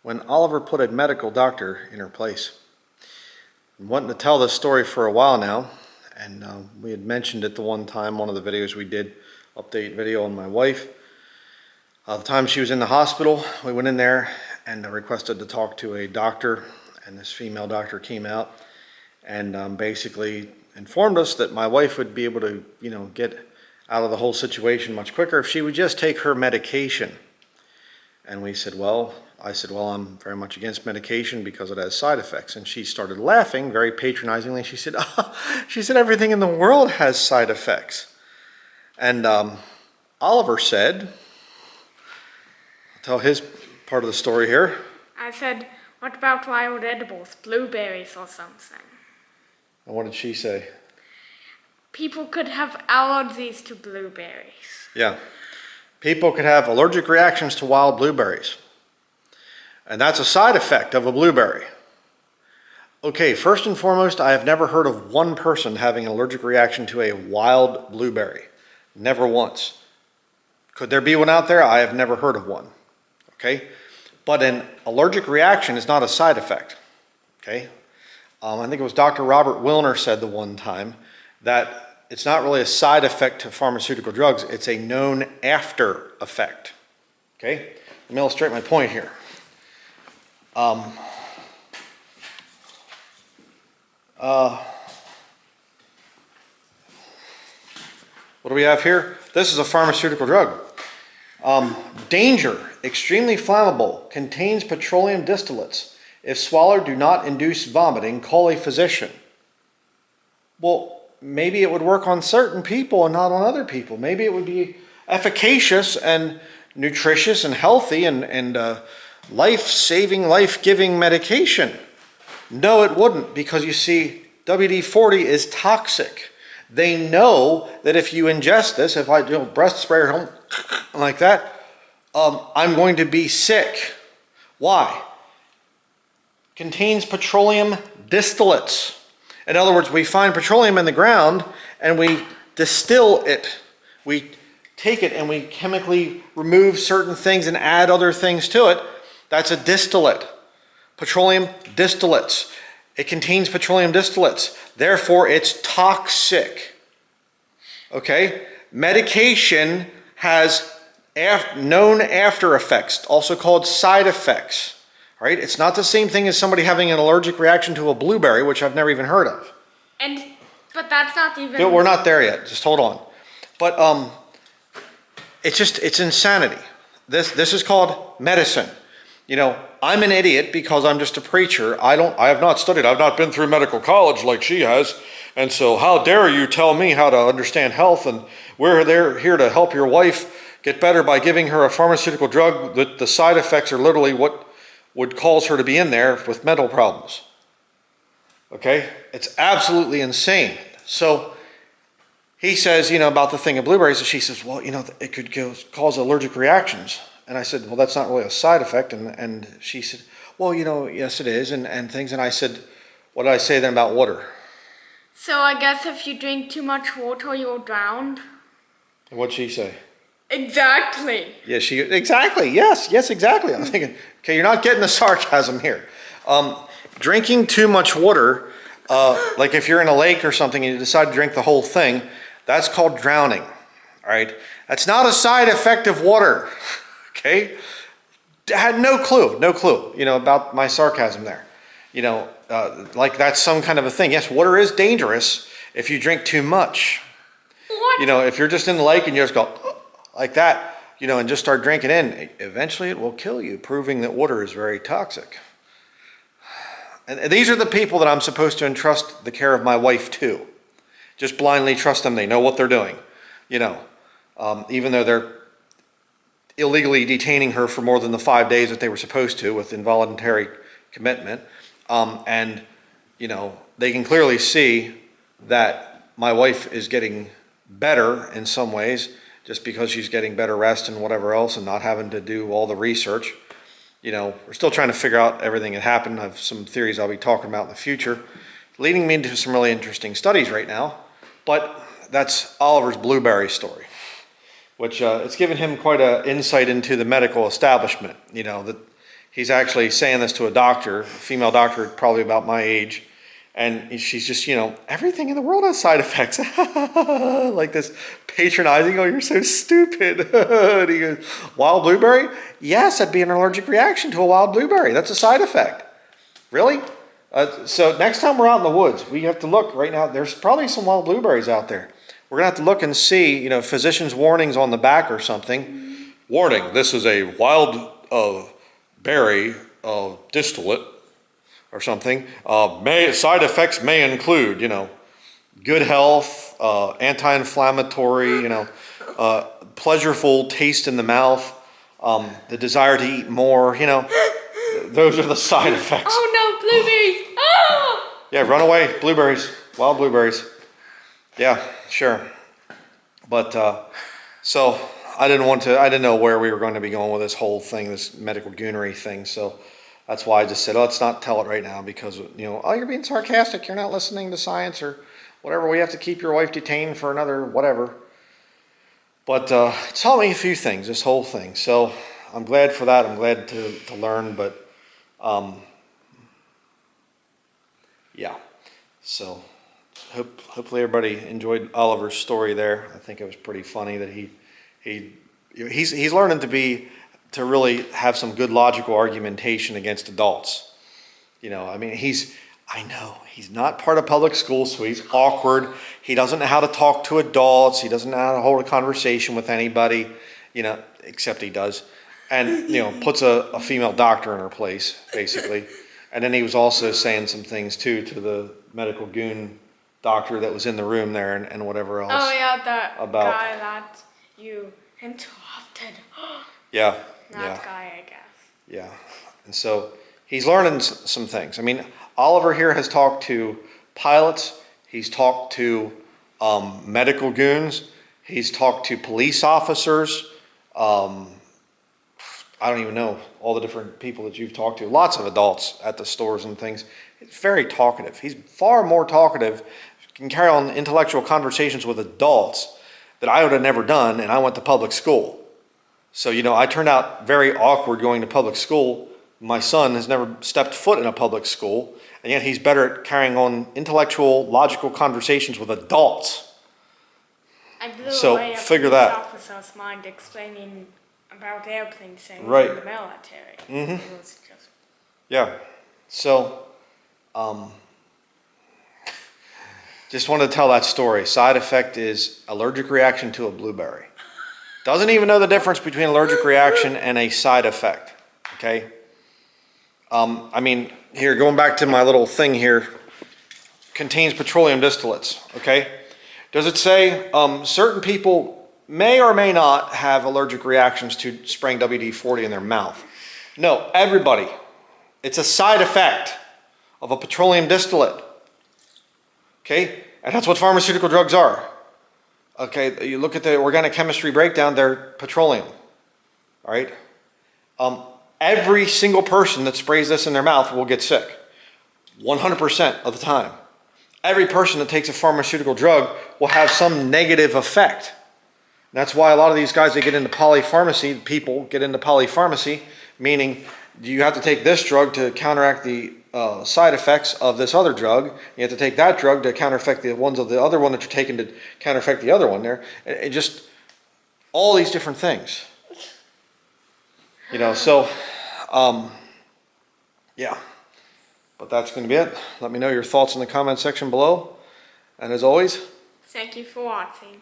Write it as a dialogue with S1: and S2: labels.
S1: when Oliver put a medical doctor in her place. I'm wanting to tell this story for a while now, and we had mentioned it the one time, one of the videos we did, update video on my wife. The time she was in the hospital, we went in there and requested to talk to a doctor, and this female doctor came out and basically informed us that my wife would be able to, get out of the whole situation much quicker if she would just take her medication. And I said, well, I'm very much against medication because it has side effects. And she started laughing very patronizingly. She said, everything in the world has side effects. And Oliver said, I'll tell his part of the story here.
S2: I said, what about wild edibles, blueberries or something?
S1: And what did she say?
S2: People could have allergies to blueberries.
S1: Yeah. People could have allergic reactions to wild blueberries. And that's a side effect of a blueberry. Okay, first and foremost, I have never heard of one person having an allergic reaction to a wild blueberry. Never once. Could there be one out there? I have never heard of one. Okay? But an allergic reaction is not a side effect. Okay? I think it was Dr. Robert Wilner said the one time that it's not really a side effect to pharmaceutical drugs, it's a known after effect. Okay? Let me illustrate my point here. What do we have here? This is a pharmaceutical drug. Danger, extremely flammable, contains petroleum distillates. If swallowed, do not induce vomiting. Call a physician. Well, maybe it would work on certain people and not on other people. Maybe it would be efficacious and nutritious and healthy and life-saving, life-giving medication. No, it wouldn't, because you see, WD-40 is toxic. They know that if you ingest this, if I do breast spray or something like that, I'm going to be sick. Why? Contains petroleum distillates. In other words, we find petroleum in the ground and we distill it. We take it and we chemically remove certain things and add other things to it. That's a distillate. Petroleum distillates. It contains petroleum distillates. Therefore, it's toxic. Okay? Medication has known after effects, also called side effects. Right? It's not the same thing as somebody having an allergic reaction to a blueberry, which I've never even heard of.
S2: But that's not even...
S1: We're not there yet. Just hold on. But it's insanity. This is called medicine. I'm an idiot because I'm just a preacher. I have not studied. I've not been through medical college like she has. And so how dare you tell me how to understand health? And we're here to help your wife get better by giving her a pharmaceutical drug that the side effects are literally what would cause her to be in there with mental problems. Okay? It's absolutely insane. So he says, about the thing of blueberries, and she says, well, it could cause allergic reactions. And I said, well, that's not really a side effect. And she said, well, yes, it is, and things. And I said, what did I say then about water?
S2: So I guess if you drink too much water, you'll drown.
S1: What'd she say?
S2: Exactly.
S1: Yeah, exactly. Yes, exactly. I'm thinking, okay, you're not getting the sarcasm here. Drinking too much water, like if you're in a lake or something and you decide to drink the whole thing, that's called drowning. All right? That's not a side effect of water. Okay? I had no clue, about my sarcasm there. Like that's some kind of a thing. Yes, water is dangerous if you drink too much.
S2: What?
S1: If you're just in the lake and you just go like that, and just start drinking in, eventually it will kill you, proving that water is very toxic. And these are the people that I'm supposed to entrust the care of my wife to. Just blindly trust them. They know what they're doing, even though they're illegally detaining her for more than the 5 days that they were supposed to with involuntary commitment. And they can clearly see that my wife is getting better in some ways, just because she's getting better rest and whatever else and not having to do all the research. We're still trying to figure out everything that happened. I have some theories I'll be talking about in the future, leading me into some really interesting studies right now. But that's Oliver's blueberry story, which it's given him quite an insight into the medical establishment, that He's actually saying this to a doctor, a female doctor, probably about my age. And she's just, everything in the world has side effects. Like this patronizing, oh, you're so stupid. And he goes, wild blueberry? Yes, that'd be an allergic reaction to a wild blueberry. That's a side effect. Really? So next time we're out in the woods, we have to look right now. There's probably some wild blueberries out there. We're going to have to look and see, physician's warnings on the back or something. Warning, this is a wild berry distillate. Or something. Side effects may include, good health, anti-inflammatory, pleasurable taste in the mouth, the desire to eat more, those are the side effects.
S2: Oh no, blueberries! Oh!
S1: Yeah, run away, blueberries, wild blueberries. Yeah, sure. But, so I didn't know where we were going to be going with this whole thing, this medical goonery thing, so that's why I just said, let's not tell it right now because, oh, you're being sarcastic. You're not listening to science or whatever. We have to keep your wife detained for another whatever. But it's taught me a few things, this whole thing. So I'm glad for that. I'm glad to learn. But, yeah. So hopefully everybody enjoyed Oliver's story there. I think it was pretty funny that he's learning to really have some good logical argumentation against adults. I know he's not part of public school, so he's awkward. He doesn't know how to talk to adults. He doesn't know how to hold a conversation with anybody, except he does. And, puts a female doctor in her place, basically. And then he was also saying some things, too, to the medical goon doctor that was in the room there and whatever else.
S2: Oh, yeah, the guy that you interrupted.
S1: Yeah.
S2: That guy, I guess.
S1: Yeah. And so he's learning some things. I mean, Oliver here has talked to pilots. He's talked to medical goons. He's talked to police officers. I don't even know all the different people that you've talked to. Lots of adults at the stores and things. He's very talkative. He's far more talkative. Can carry on intellectual conversations with adults that I would have never done, and I went to public school. So, I turned out very awkward going to public school. My son has never stepped foot in a public school, and yet he's better at carrying on intellectual, logical conversations with adults.
S2: I blew
S1: So,
S2: away a
S1: figure
S2: police
S1: that.
S2: officer's mind explaining about airplanes saying
S1: Right.
S2: in the military.
S1: Mm-hmm.
S2: It was just...
S1: Yeah. So, just wanted to tell that story. Side effect is allergic reaction to a blueberry. Doesn't even know the difference between allergic reaction and a side effect. Okay? Here, going back to my little thing here, contains petroleum distillates. Okay? Does it say certain people may or may not have allergic reactions to spraying WD-40 in their mouth? No, everybody. It's a side effect of a petroleum distillate. Okay? And that's what pharmaceutical drugs are. Okay, you look at the organic chemistry breakdown, they're petroleum. All right? Every single person that sprays this in their mouth will get sick. 100% of the time. Every person that takes a pharmaceutical drug will have some negative effect. That's why a lot of these guys that get into polypharmacy, people get into polypharmacy, meaning you have to take this drug to counteract the side effects of this other drug. You have to take that drug to counteract the ones of the other one that you're taking to counteract the other one there. It just, all these different things. So, yeah. But that's going to be it. Let me know your thoughts in the comment section below. And as always,
S2: Thank you for watching.